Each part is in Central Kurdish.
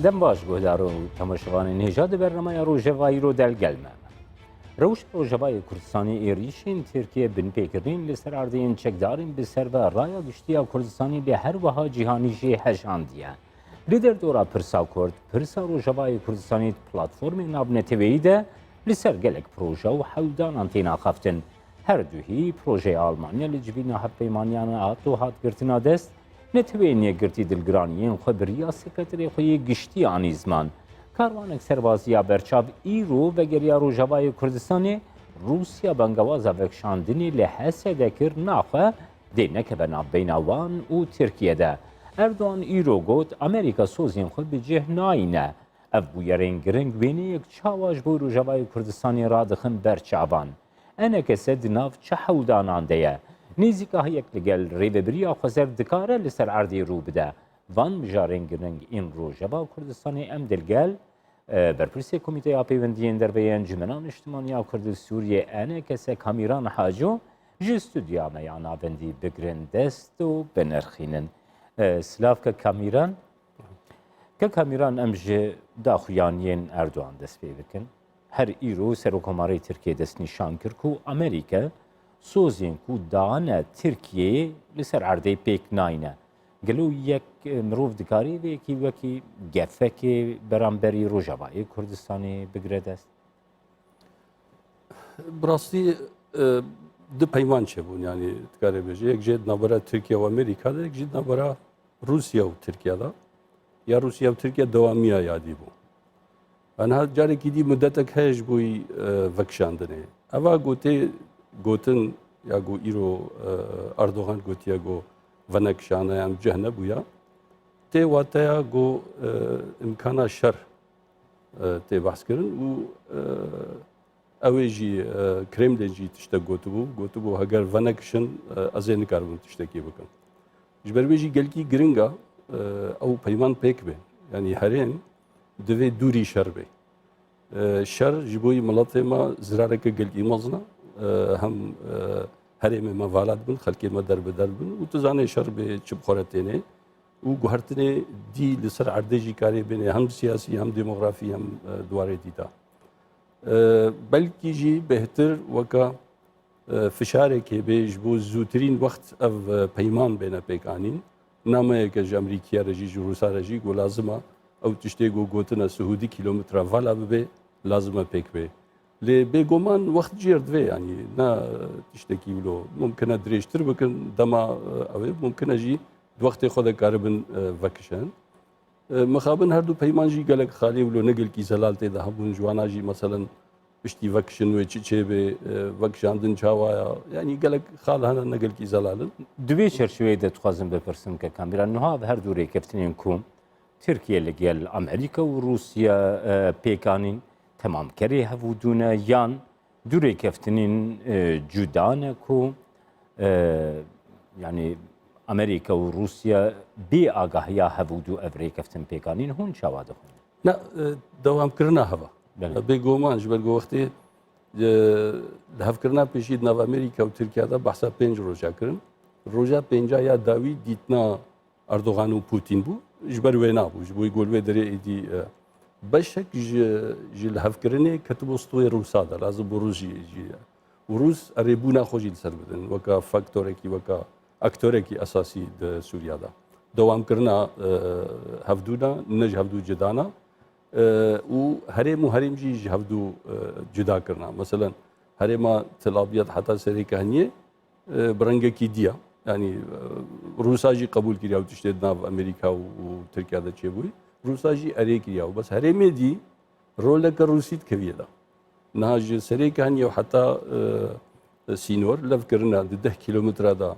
دەم باش گۆدار و تەماشەوانی نێژاد بەرنمەیە ڕۆژەڤایی ڕۆ دەلگەلمە ڕەوش ڕۆژەڤایی کوردستانی ئێریشین ترکیە بنپێکردین لەسەر ئاردەیەن چەکدارین بسەرە ڕایە گشتیە کوردستانی لە هەروەها جیهانیژێ هەژاندیە لێدەر دۆرا پرسا کورد پرسا ڕۆژەڤایی کوردستانی پلاتفۆرمی نابنەتەوەییدا لەسەر گەلێک پرۆژە و حەودانان تێناخەفتن هەردووهی پرۆژەی ئالمانیا لە جبینە هەپەیمانیانە هات و هاتگرتنا دەست نەتوێت یەکگرتی دلگرانیên xwe biriya sekreterê xwe yê giştî anî ziman. Karwanek serbaziya berçav îro vegeriya Rojavayê Kurdistanê Rûsya bengewaza vekşandinê li Hesedê kir naxwe dê nekeve navbeyna wan û Tirkiyeyê. Erdoğan îro got Amerîka sozên xwe bi cih nayîne. Ev bûyerên giring wêneyek çawa ji bo Rojavayê Kurdistanê radixin berçavan. Enekese di nav çi hewdanan de ye. Nêzîkahiyek li gel rêveberiya xwezer dikare li ser erdê rû bide. Van mijarên giring ên Rojava Kurdistanê em dilgel berpirsê Komîteya Pêwendiyên Derveyên Cumena Niştimaniya Kurdî Sûriyê enekese Kamîran Haco ji stûdya me ya navendî bigirin dest û binirxînin. Silavke Kamîran. Ke Kamîran em ji daxuyaniyên Erdoğan dest pê bikin. Her îro Serokkomarê Tirkiye dest nîşan kir ku Amerîka sozên ku dane Tirkiyeyê li ser erdê pêk nayîne. Gelo yek mirov dikarî vêkî wekî gefekê beramberî Rojavayê Kurdistanê bigire dest? Bi rastî di peyman çebûn yanî dikare bêje yek jê di navbera Tirkiye û Amerîkada yek jî di navbera Rûsya û Tirkiyeda ya Rûsya û Tirkiye dewamiya yadî bû. Anha carekî dî muddetek heye ji bo vekşandinê. Eva gotê gotin ya got îro Erdoğan gotiye got venekşane em cih nebûye tê wateya got imkana şer tê behs kirin û ew ê jî Kremlê jî tiştek gotibû heger venekişin ez ê nikaribim tiştekî bikim. Ji ber wê jî gelkî giring e ew peyman pêk bê yanî herên divê dûrî şer bê. Şer ji bo miletê me zirareke gelkî mezin e hem herêmê me vala dibin, xelkê me derbeder bin û tu zanê şer bê çi bixware têne û guhertinê dî li ser erdê jî karê bêne hem siyasî hem demografî hem duwarê dîta. Belkî jî bêhtir weka fişarekê bê ji bo zûtirîn wext ev peyman bêne pêkanîn. Nameyeke ji Amerîkaya re jî ji Rûsa re jî got lazim e ew tiştê got gotina Suhudî kîlometra vala bibe lazim e pêk bê. Lê bêguman wext cêr divê yanî ne tiştekî wilo mumkin e dirêjtir bikin dema ew ê mumkin e jî di wextê xwe de karibin vekişin. Mixabin her du peyman jî gelek xalî wilo ne gelkî zelal tê de hebûn ji wana jî meselen piştî vekişin wê çi çêbê vekişandin çawa ya yanî gelek xal hene ne gelkî zelalin. Di vê çerçeveyê de dixwazim bipirsim ke Kamîran niha her du rêkeftinên ku Tirkiye li gel Amerîka û Rûsya pêkanîn temamkerê hevûdûne yan du rêkeftinên cuda ne ku yanî Amerîka û Rûsya bê agahiya hevûdû ev rêkeftin pêkanîn hûn çawa dixwin? Ne dewamkirina heva. Bêguman ji ber wextê li hevkirina pêşî di nav Amerîka û Tirkiyeyê behsa 5 roja kirin. Roja pênca ya dawî dîtina Erdoğan û Putin bû ji ber wê nabû ji bo gol wê derê êdî beşek ji li hevkirinê ketibû stûyê Rûsa de lazim bû Rûs jî û Rûs erêbûna xwe jî li ser bidin weka faktorekî weka aktorekî esasî di Sûriya de. Dewamkirina hevdûna ne ji hevdû cidana û herêm û herêm jî ji hevdû cudakirina. Meselen herêma Tel Abyad heta serêke heniyê bi rengekî diya. Yani Rûsa jî qebûl kiriya û tiştê di nav Amerîka û Tirkiyeyê de çêbûyî. Rûsa jî erê kiriya. Bes herêmê dî roleke Rûsî dikeviye de. Niha ji serêke heniye û heta sînor levkirina di 10 kilometra da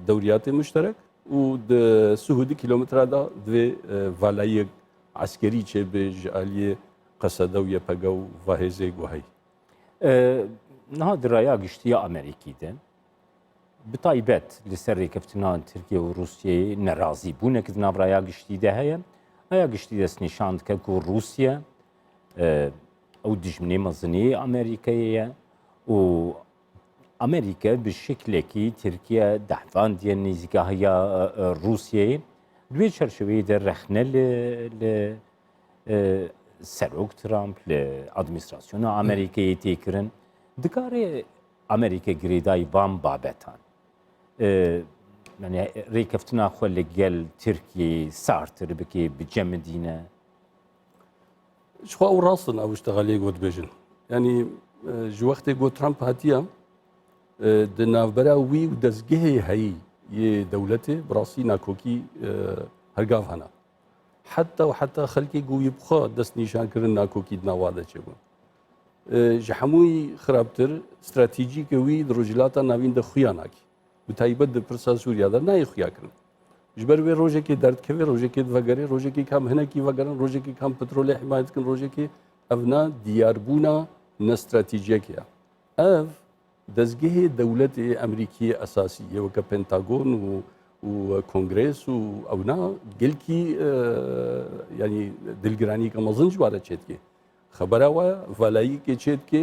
dewriyatê müşterek û di Suhudî kilometra da divê valayek askerî çêbê ji aliyê Qeseda û Yepege û Vahêzê guhey. Niha di raya giştiya Amerîkî de bi taybet li ser rêkeftina Tirkiye û Rûsyayê nerazî bûnek di nav raya giştî de heye. Raya giştî dest nîşan dike ku Rûsya ew dijminê mezinê Amerîkayê ye û Amerîka bi şeklekî Tirkiye dehvandiye nêzîkahiya Rûsyayê دوی چرچوەی دەرەخنە لە سەرۆک ترامپ لە ئادمینستراسیۆنە ئەمریکای تێکردن دکارێ ئەمریکا گرێدای بام بابەتان ڕێکەفتنا خۆ لەگەل تورکیە سارتر بکێ بجە مدینە شخوا ئەو ڕاستن ئەو شتەغەلێ گۆت بێژن ینی ji wextê got Trump hatiye di navbera wî û dezgehê heyî yê dewletê bi rastî nakokî hergav hene heta û heta xelkê ku wî bixwe dest nîşankirin nakokî di nava de çêbûn ji hemûyî xirabtir stratejîka wî di rojhilata navîn de xuya nakî bi taybet di pirsa Sûriya de nayê xuya kirin ji ber wê rojekê derdkeve rojekê divegerê rojekê kam hinekî vegerin rojekê kam petrolê himayet dikin rojekê ev na diyarbûna نستراتیجیکه اف دزگه دولت امریکی اساسی یو که پنتاگون و کنگرس و اونا گل کی یعنی دلگرانی که مزن جواره چید که خبره و ولایی که چید که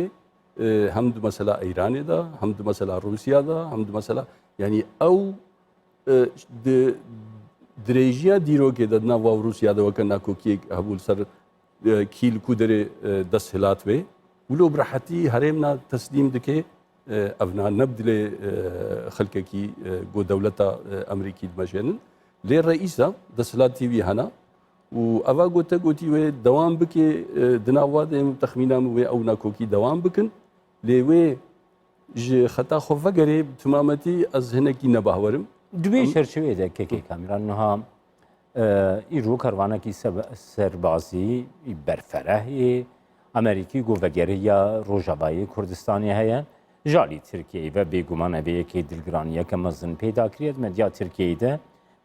هم دو مسئله ایران ده هم دو مسئله روسیه ده هم دو مسئله یعنی او درجه دیرو که دادنا و روسیه ده وکن نکوکی هبول سر کیل کودر دست هلات وی ولو براحتي هرمنا تسليم دكي افنا نبدل خلككي جو دولتا امريكي دمشن لي رئيسه دسلات تي في هنا وافا قلت قلتي وي دوام بكي دناواد تخمينا وي او ناكوكي دوام بكن لي وي خطا خوف قريب تمامتي از هنكي نبهورم دوی چرچوه ده که کامیران نها ایرو کاروانکی سربازی برفره ئەمریکی گۆڤەگەریە ڕۆژاوایی کوردستانی هەیە ژالی تورکیە و بێگومان ئەبەیەکی دلگرانیەکە مەزن پێداکرێت مەدیا تورکیەیدا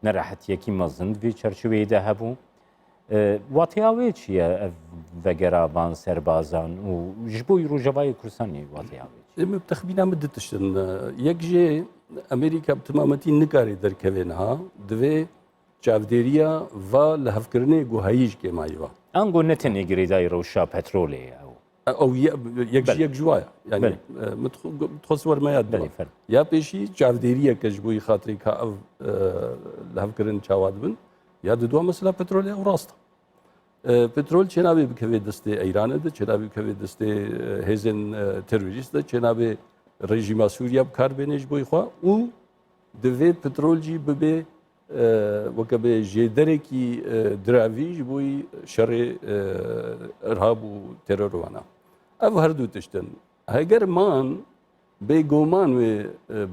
نەڕەحەتیەکی مەزن دوی چەرچوەیەدا هەبوو واتیاوێ چییە ڤەگەرابان سەربازان و ji بۆی ڕۆژاوایی کوردستانی واتیاوێ ئێمە تەخمینام دتشتن یەکژێ ئەمریکا تمامەتی نکارێ دەرکەوێنها divê çavdêriya va li hevkirinê guhayî ji kêmayî ئەنگۆ نەتەنێ گرێدای ڕەوشا پەترۆلێ ئەو یەک جوایە ینی تخۆس وەرمەیاد یا پێشی چاودێریەکەش بووی خاتری کا ئەو لە هەفکردن چاوات بن یا دو مەسلا پەترۆلێ ئەو ڕاستە پترۆل چێناوێ بکەوێت دەستێ ئەیرانەدە چێناوێ بکەوێت دەستێ هێزن تەروریستە چێناوێ ڕێژیما سووریا بکاربێنێش بۆی خوا و دەوێت پترۆلجی ببێ وەکە بێ ژێدەرێکی دراویش بووی شەڕێ ئەرهاب و تێرۆروانە ئەو هەردوو تشتن هەگەرمان بێگۆمان وێ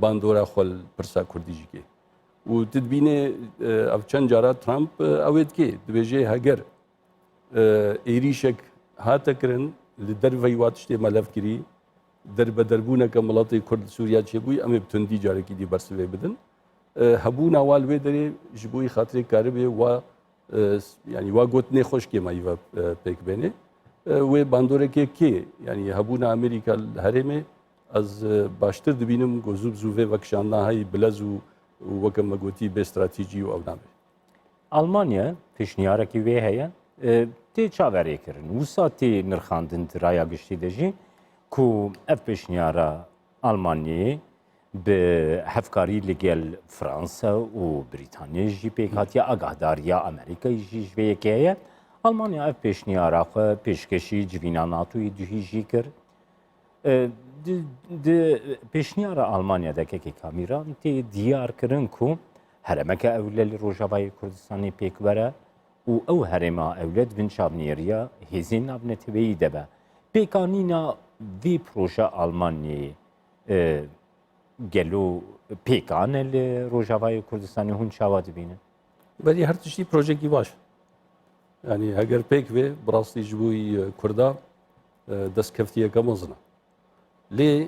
باندۆرا خۆل پرسا کوردیژیکێ و تدبینێ ئەو چەند جارە ترامپ ئەوێت کێ دبێژێ هەگەر ئێریشێک هاتەکردن li derveyî wa tiştê melev kirî derbe derbûneke miletê Kurd Sûriya çêbûyî em ê bi tundî carekî dî bersivê bidin hebûna wa li wê derê ji bo xatirê karibê wa yanî wa gotinê xweşkê mayî ve pêk bêne wê bandorekê kê yanî hebûna Amerîka li herêmê ez baştir dibînim ku zû bi zû vê vekişandina heyî bilez û weke me gotî bê stratîjî û ew nabe. Almanya pêşniyarekî wê heye tê çaverê kirin wisa tê nirxandin raya giştî de jî ku ev pêşniyara Almanyayê bi hevkarî li gel Fransa û Brîtanyayê jî pêk hatiye agahdariya Amerîkayê jî ji vê yekê heye Almanya ev pêşniyara xwe pêşkêşî civîna NATOyê duhî jî kir di pêşniyara Almanya dekekê kamîran tê diyar kirin ku heremeke ewle li Rojavayê Kurdistanê pêk were û ew herêma ewle dibin çavnêriya hêzên navneteweyî de be pêkanîna vê proje Almanyayê gelo pêkan e li Rojavayê Kurdistanê hûn çawa dibînin? Berî her tiştî projekî baş. Yani heger pêk vê bi rastî ji bo Kurda destkeftiyeke mezin e. Lê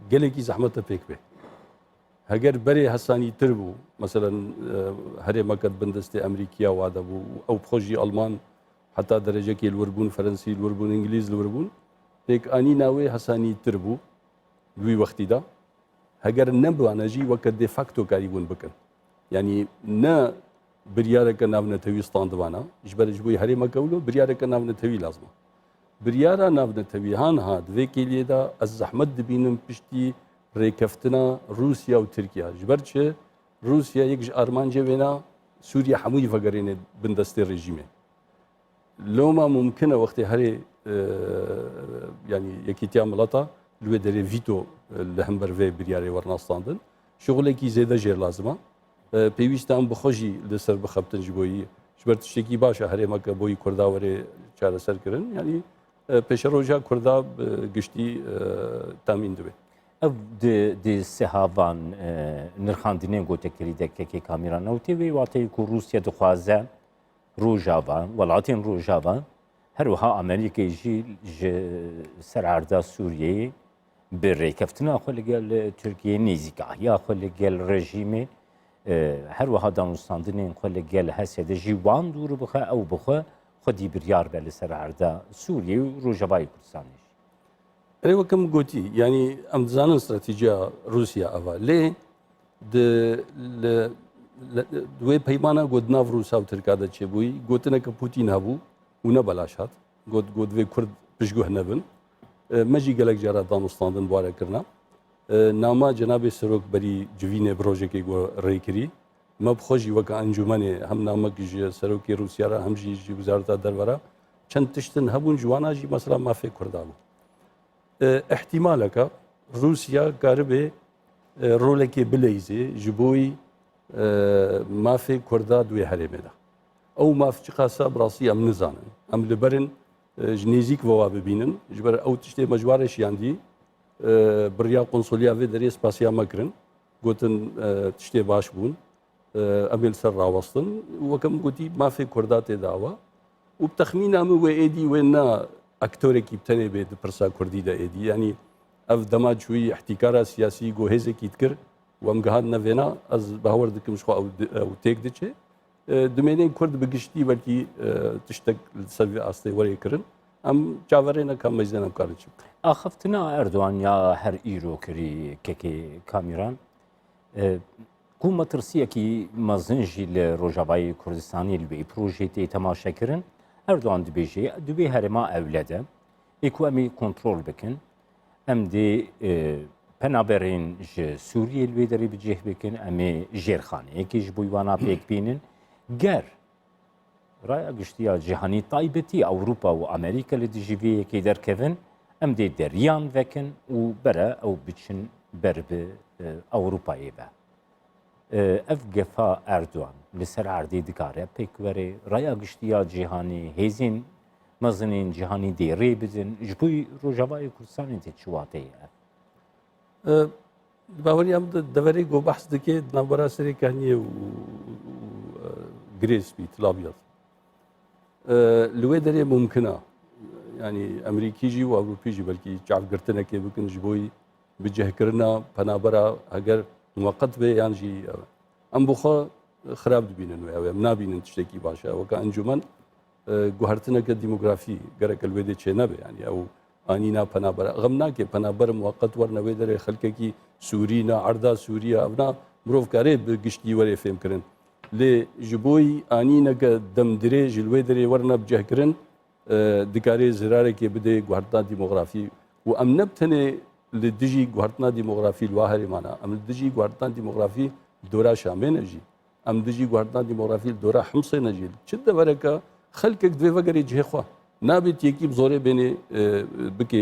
gelekî zehmet e pêk vê. Heger berê hesanîtir bû, meselen herêmeke bin destê Emerîkiya wa de bû, ew xwe jî Alman heta derecekê li wir bûn, Frensî li wir bûn, İngilîz li wir bûn, pêkanîna wê hesanîtir bû wî wextî da. Heger nebûne jî weke de facto karîbûn bikin. Yani ne biryareke navnetewî standivana, ji ber ji bo herêmeke wilo biryareke navnetewî lazim e. Biryara navnetewî han hat vê kêliyê de ez zehmet dibînim piştî rêkeftina Rusya û Tirkiye ji ber çi روسیا یک ئارمانجێ وێنا سووریا هەمووی ڤەگەرێنێ بندەستی ڕێژیمێ لۆما ممکنە وەختی هەرێ ینی یەکیتیا مڵەتە لێ دەرێ ڤیتۆ لە هەمبەرێ بریارێ وەرناساندن شغلێکی زێدە ژێر لازمە پێویستان بخۆشی لەسەر بخەبتن ji بۆیی ژبەر تشتێکی باشە هەرێمەکە بۆی کووردا وەرێ چارەسەرکردن ینی پێشە ڕۆژا کووردا گشتی تامین دەبێت ev di sihavan nirxandinên gotekirî dekekê kamîranewtê wê wateyê ku Rûsya dixwaze Rojavan, welatên Rojavan her wiha Amerîkayê jî ji ser erda Sûriyeyê bi rêkeftina xwe li gel Tirkiyeyê nêzîkahiya xwe li gel rejîmê her wiha danûstandinên xwe li gel Hesyê de jî wan dûr bixe ew bixwe xwedî biryar be li ser erda Sûriyê û Rojavayê Kurdistanê. ئەرێ وەکەم گوتی ینی ئەم دەزانن استراتیجیا رووسیا ئەوە لێ دوێ پەیمانە گوت ناو رووسا و ترکا دەچێبووی گوتنەکە پوتین هەبوو و نەبەلاش هات گوت دوێ کورد پشتگوه نەبن مەژی gelek جارە دانوستاندن بوارەکردنا ناما جەنابێ سەرۆک بەری جوینێ برۆژێکی ڕێکردی مە بخۆشی وەکە ئەنجومەنێ هەم نامەکی سەرۆکی رووسیاە هەمژی وزارەتە دەربەرە چەند تشتن هەبوون جواناژی مەسەلا مافێ کووردا بوو احتیمالەکە رووسیا کاربێ ڕۆلێکی بلەیزێ ji بۆی مافێ کووردا دوێ هەرێمێدا ئەو ماف چ قاسا بڕاستی ئەم نزانن ئەم لەبەرن نێزیک بەوا ببینن ji ber ئەو tiştê مەجوارێکیان دی birya قۆنسۆلیا vê derê spasiya mekirin gotin tiştê baş bûn em ê li ser rawestin wekem gotî mafê Kurda têdawa û bi texmîna min wê êdî wê na aktorekî tenê bê di pirsa Kurdî de êdî yanî ev dema çûyî ihtikara siyasî gohêzekî dikir û em gihandine vêna ez bawer dikim ji xwe ew têk diçe dimênên Kurd bi giştî belkî tiştek li ser vê astê werê kirin em çaverêneka mecden em karin çi Axiftina Erdogan ya her îro kirî kekê Kamîran ku metirsiyekî mezin jî li Rojavayê Kurdistanê li wê projeyê tê temaşe kirin Erdogan dibêje divê herêma ewlede ê ku em ê kontrol bikin em dê penaberên ji Sûriyê li wê derê bicih bikin em ê jêrxaneyekê ji bo wana pêk bînin ger raya giştiya cîhanî taybetî Ewropa û Amerîka li dijî vê yekê derkevin em dê deriyan vekin û bere ew biçin ber bi Ewropayê ve ev gefa Erdogan li ser erdê dikare pêk were raya giştiya cîhanî hêzên mezinên cîhanî dê rê bidin ji bo Rojavayê Kurdistanê tê çi wateyê ev باوەری ئەم دەوەرێ گۆ بەحس دەکێت ناوبەرا سەرێکانیە و گرێسپی تلابیات لێ دەرێ ممکنە ینی ئەمریکیژی و ئەوروپیژی بەلکی چاکگرتنەکێ بکن ji بۆی بجهکردنا پەنابەرە ئەگەر موقت بێ یانژی ئەم بخوا خراپ دبینن و ئەم نابینن تشتێکی باشە وەکە ئەنجومەن گوهرتنەکە دیموگرافی گەرەکە لێ دێ چێ نەبێ ینی ئەو ئانینا پەنابەر غەم ناکێ پەنابەر موقت وەرنەوێ دەرێ خەلکێکی سووری نەعەردا سووریە ئەونا مرۆڤ کارێ گشتی وەرێ فێمکردن لێ ji بۆی ئانینەکە دەم درێژ لێ دەرێ وەرنە بجهکردن دکارێ زرارێکێ بدێ گوهرتنا دیموگرافی و ئەم نەبتەنێ li dijî guhertina demografî li wa herêmana em li dijî guhertina demografî dora Şamê nejî em dijî guhertina demografî li dora Himsê nejî çi devereke xelkek divê vegerê cihê xwe nabêt yekî bi zorê benê bike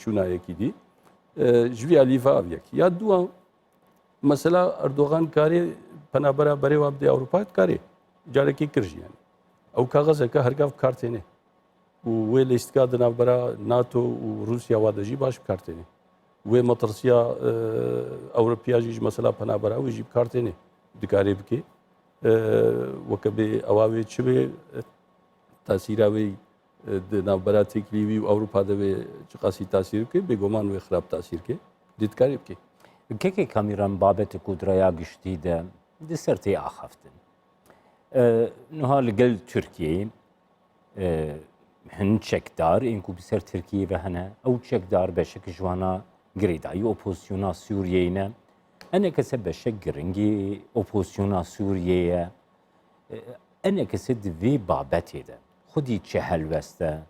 şûnayekî dî ji vî alîfa ev yek ya duwa mesela Erdogan karê penabera berê wa bidê Ewropa karê carekê kir jî yani ew kaxezeke hergav kar têne û wê lîstika di navbera NATO û Rûsya wa de jî baş bi kar têne wê metirsiya Ewropiya jî mesela penabera wê jî bi kar têne dikarê bike weke bê ewa wê çi bê tasîra wê di navbera têkilîvî û Ewropa de wê çi qasî tasîr bike bêguman wê xirab tasîr ke dê dikarê bike kekê Kamîran babetê ku diraya giştî de di ser tê axaftin niha li gel Tirkiyeyê hin çekdar ên ku bi ser Tirkiyeyê ve hene ew çekdar beşek ji wana girêdayî opozisyona Sûriyeyê ne enekese beşek giringî opozisyona Sûriyeyê enekese di vê babetê de xwedî çi helwest e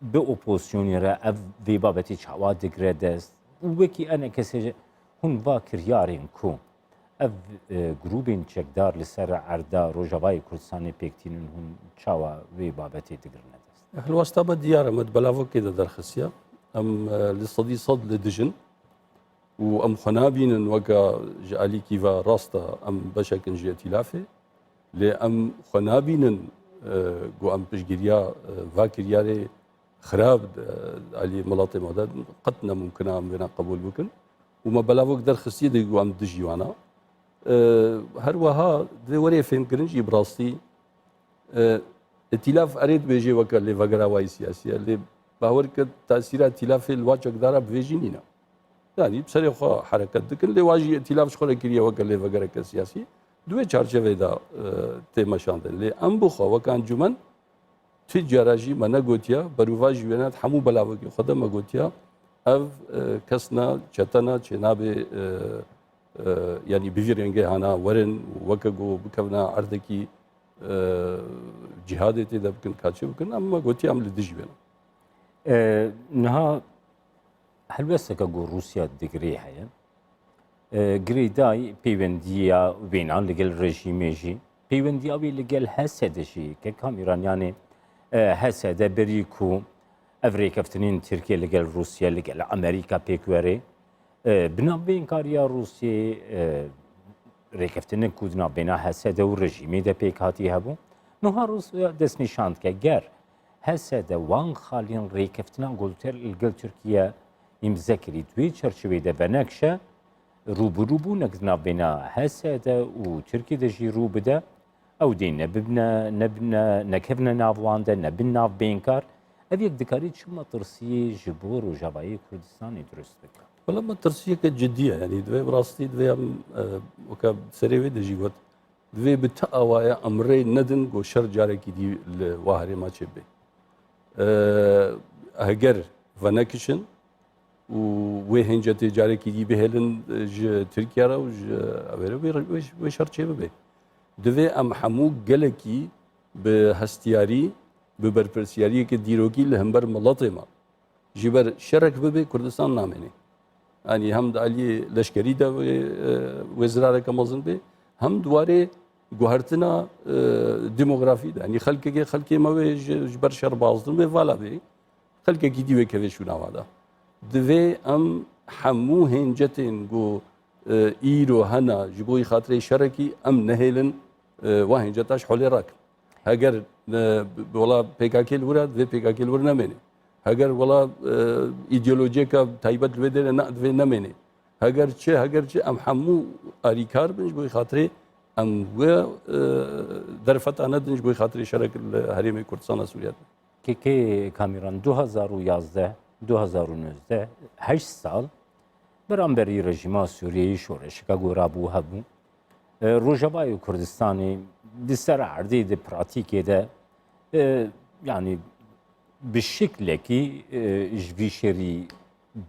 bi opozisyonê re ev vê babetê çawa digire dest û wekî enekese hûn va kiryarên ku ev grûbên çekdar li ser erda Rojavayê Kurdistanê pêktînin hûn çawa vê babetê digirine dest. هەلواستا بە دیارە ئەمە بەلاوەکێدا دەرخستە ئەم لە سەدی سەد لە دژن و ئەم خۆنابینن وەکە ji alîkî ve rast e em beşekin ji îtilafê lê em xwe nabînin got em piştgiriya vakiryarê xirab alî miletê me de qet nemûmkin e em vêne qebûl bikin û me belavok derxistiye de got em dijî wana her wiha divê werê fêmkirin jî bi rastî îtilaf erê dibêje weke lêvegera wayî siyasî ye lê bawer kir tasîra îtilafê li wa çekdara bi vê jî nîne. Yani serê xwe hereket dikin lê wa jî îtilaf ji xwe re kiriye weke lêvegereke siyasî di vê çarçevê de tê meşandin lê em bixwe weke encûmen ti cara jî me negotiya berûva ji wêne hemû belavekî xwe de me gotiya ev kesna çetena çê nabe yani bi vî rengê hana werin weke got bikevna erdekî cihadê tê de bikin kaçê bikin em me gotiya em li dijî wêne. Niha helbesteke got Rûsya digirê heye. Girêdayî pêwendiya wênan li gel rejîmê jî pêwendiya wê li gel Hesedê jî kekam îran yanê Hesede berî ku ev rêkeftinên Tirkiye li gel Rûsya li gel Amerîka pêk were bi navbênkariya Rûsyayê rêkeftinên ku di navbêna Hesede û rejîmê de pêk hatî hebû. Niha Rûsya destnîşand ke ger Hesede wan xaliyên rêkeftina gulter li gel Tirkiye îmze kirî wê çerçevê de venekşe rûbirûbûnek di navbêna Hesede û Tirkiye de jî rû bide ew dê nebine nekevne nav wan de nebin navbênkar ev yek dikarî çima tirsiyê ji bo Rojavayê Kurdistanê durist bike. Valla me tirsiyeke cidî ye yani divê bi rastî divê em weke serê wê de jî got divê bi te awaya em rê nedin got şer carekî dî li wa herêma çêbê. Heger venekişin û wê hincetê carekî dî bihêlin ji Tirkiye re û ji wê şer çê bibe. Divê em hemû gelekî bi hestiyarî bi berpirsiyariyekê dîrokî li hember miletê me ji ber şerek bibe Kurdistan namêne. Yani hem de aliyê leşkerî de wê zirareke mezin bê hem diwarê guhertina demografî de yani xelkê me wê ji ber şer bazdirin wê vala bê xelkekî dî wê keve şûnava da. Divê em hemû hêncetên got îro hena ji bo xatirê şerekî em nehêlin wa hênceta ji holê rakin. Heger wala PKK li wir e divê PKK li wir nemêne. Heger wala îdeolojiyeka taybet li wê de divê nemêne. Heger çi em hemû alîkar bin ji bo xatirê em wê derfeta nedin ji bo xatirê şerek li herêmê Kurdistana Sûriye. KK Kaمیران 2011 8 سال بەرامبەری رژیما سووریەیی شۆڕشەکە گۆرابوو هەبوو ڕۆژەبای و کوردستانی دیسەر عردەی دی پراتیکێ de yani bi şeklekî ji vî şerî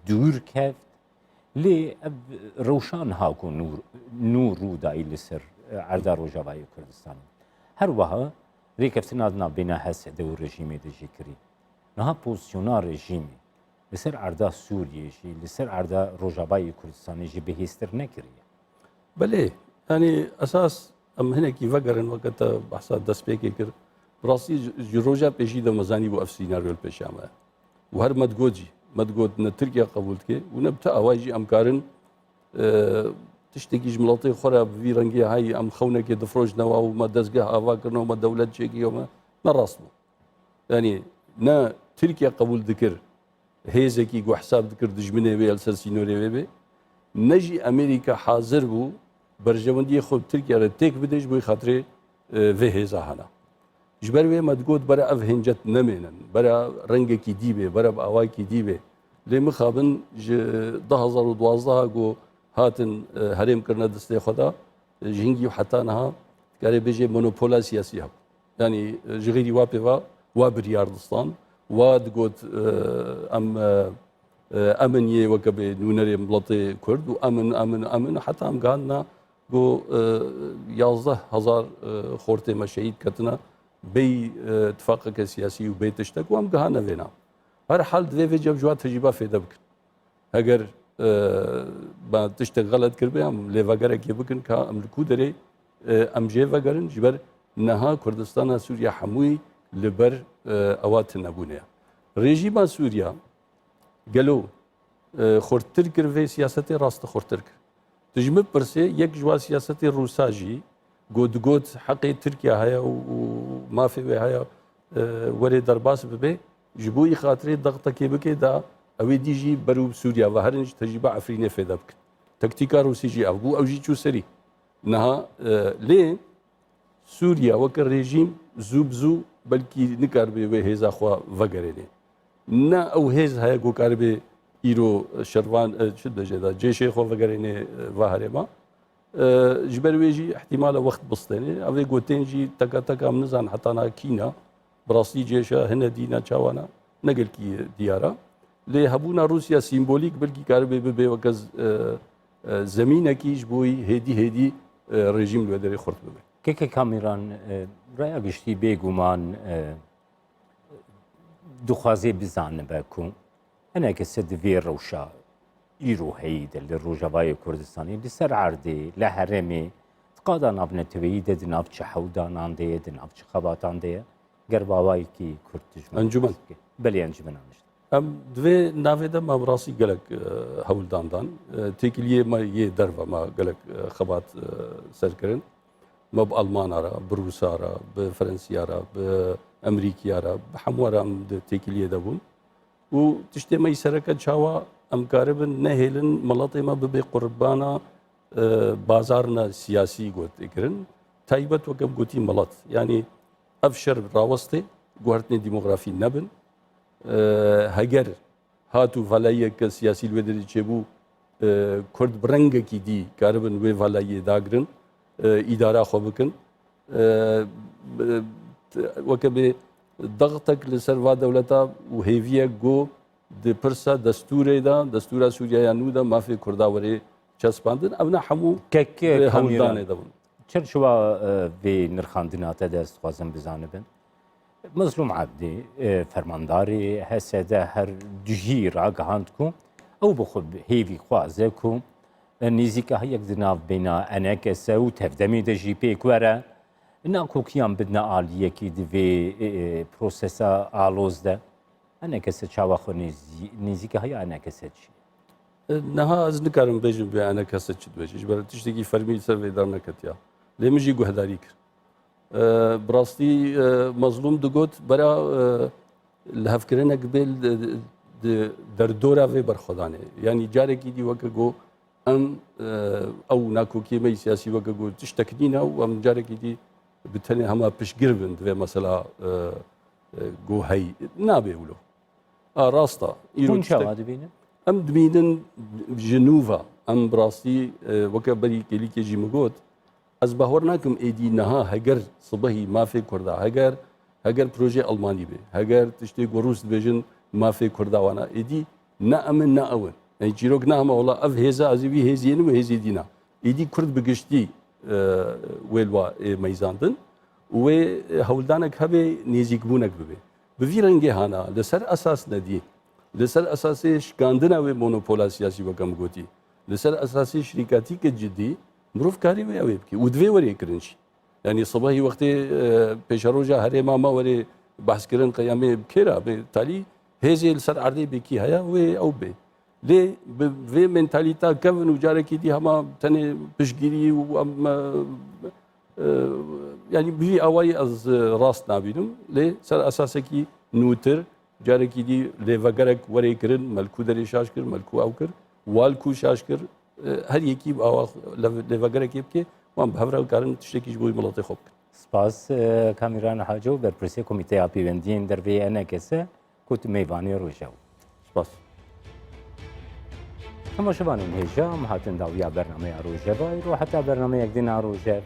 dûr keft lê ev rewşan haku nû rûdayî li ser erda Rojavayê Kurdistanê. Her wiha rêkeftina navbêna Hesede û rejîmê de jî kirî. Niha pozisyona rejîmê li ser erda Sûriyê jî li ser erda Rojavayê Kurdistanê jî bihêztir nekiriye. Belê yani esas em hinekî vegerin weke te behsa destpêkê kir bi rastî ji roja pêşî de mezanî bû ev sînaryo li pêşa me û her medgot jî medgot ne Tirkiye qebûl dike û ne bi te awayî jî em karin tiştekî ji miletê xwe re bi vî rengê hayî em xewnekê difrojnewa û me dezgeh ava kirine û me dewlet çêkî me ne rast bû. Yani ne Tirkiye qebûl dikir hêzekî got hesab dikir dijminê wê li ser sînorê wê bê ne jî Amerîka hazir bû berjewendiyê xwe Tirkiye re têk bide ji bo xatirê vê hêza hena. Ji ber wê me digot bere ev hêncet nemênin bere rengekî dî bê bere bi awayekî dî bê lê mixabin ji 2012 got hatin herêm kirine destê xwe da ji hingî û heta niha dikarê bêje monopola siyasî hebû. Yani ji xêrî wa pêva wa biryar distan wa digot em eminiyê weke bê nûnerê miletê Kurd û emin heta em gihandina got 11,000 xortê me şehîd ketine bê ittifaqeke siyasî û bê tiştek û em gihane vêna. Her hal divê vê cev ji wan tecrüba fêde bikin. Heger با تشت غلط کرده هم لیوگره که بکن که امریکو داره امجه وگرن جبر نها کردستان سوریا هموی لبر اوات نبونه رژیم سوریا گلو خورتر کرده سیاست راست خورتر کرد تجمع پرسه یک جوا سیاست روساجی گود حق ترکیه هیا و مافی و هیا وری درباس ببه جبوی خاطر ضغط کی بکه دا اوی دیجی برو سوریا و هرنج تجربه عفرینه فدا بک تکتیکا روسی جی ابو او جی چو سری نها لی سوریا وک رژیم زوبزو بلکی نکار به هزا خوا وگرنه نه او هز هیا گو کار به ایرو شروان شد جدا جيش خو وگرنه وهرما جبرويجي احتمال وقت بسطني اوي گوتنجي تکا منزان حتى نا كينا براسي جيشا هنا دينا چاوانا نقل كي ديارا لي هبونا روسيا سيمبوليك بلكي كاربي بي وكز زمينه كي جبوي هدي رژیم لو داري خرط ببي که کامیران رای گشتی بگومان دخوازی بزانه بکن انا كسد في روشا ایرو هید للروجبای کردستانی لسر عردی لحرمی تقادا نابنه تویید دناب چه حودان آنده دناب چه خباتان ده گرباوایی کی کردش انجمن بلی انجمن آنشت ام دوی ناویده ما براسی گلک هولداندان تکلیه ما یه درو ما گلک خبات سر کرن ما بألمان را بروسا را بفرنسیا را بأمریکیا را بحموارا ام تکلیه دبون و تشتی ما يسرك شاوا ام كاربن نهلن ملطي ما ببي قربانا بازارنا سياسي قلت اكرن تايبت وكم قلتي ملط يعني افشر راوستي قهرتني ديموغرافي نبن هجر هاتو فلايه كسياسي الودري تشبو كرد برنگه كي دي كاربن وي فلايه داغرن اداره خو بكن وكبي ضغطك لسروا دولتا وهيفيا جو د پرسا دستورا سوريا يانودا ما في كرداوري چسپاندن اونا حمو كك هولدان دبن چر شوا في نرخاندنات دست خوازم بزانبن مظلوم عبدي فرمانداري هسه هر دجير اگهاندكو او بخب هيفي خوازكو نيزيكا هيك دناف بينا انا كسو تفدمي دجي بيكورا ناكو كيان بدنا آلية كي دفي بروسيسا آلوز ده أنا كسر شاوخو نيزيكا هيا أنا كسر شيء نها از نکارم بجم به انا کسی چید بجیش برای تشتکی فرمی سر ویدار نکتیا لیمجی گوهداری کر براستی مظلوم دگوت برا لحفکرین قبل در دورا وی برخودانه یعنی جاره کی دی وقت گو ام او ناکو کیمی سیاسی وقت گو تشتکنینا و ام جاره کی دی بتنی همه پشگیر بند و مثلا گو هی نابه ولو راستا كون شو هذا بينا ام دميدن جنوفا ام براسي وكبري كلي كي جيمغوت از باورناكم ايدي نها هجر صبحي ما في كردا هجر بروجي الماني بي هجر تشتي غروس بيجن ما في كردا وانا ايدي نامن ناون يعني جيروك نعم والله اف هيزا ازي هيزين وهيزي دينا ايدي كرد بگشتي ويلوا ميزاندن و هولدانك هبه نيزيك بونك ببي بفيرنگه هانا لسر اساس ندي لسر اساسی شکاندنا و مونوپولا سیاسی وکم گوتی لسر اساسی شرکتی که جدی مروف کاری و اویب کی ودوی وری کرنش یعنی صبحی وقتی پیشروجا هر ما وری بحث کردن قیامه بکرا به تالی هزیل سر عردی بکی هیا و او به لی و منتالیتا کون وجاره کی دی هما تنه پشگیری و یعنی بی اوای از راست نبینم لی سر اساسی کی نوتر جاره کی دی لیوگرک وری کرن ملکو دری شاش کر ملکو او کر والکو شاش کر هر یکی او لیوگرک یب که وام بهفرال کارن تشتکیش بوی ملاتی خوب سپاس کامیران حاجو برپرسی کمیته پیوندین در وی انا کسه کت میوانی روشاو سپاس تماشاوان هجام هاتن داویا برنامه روجه و حتی برنامه یک دین روجه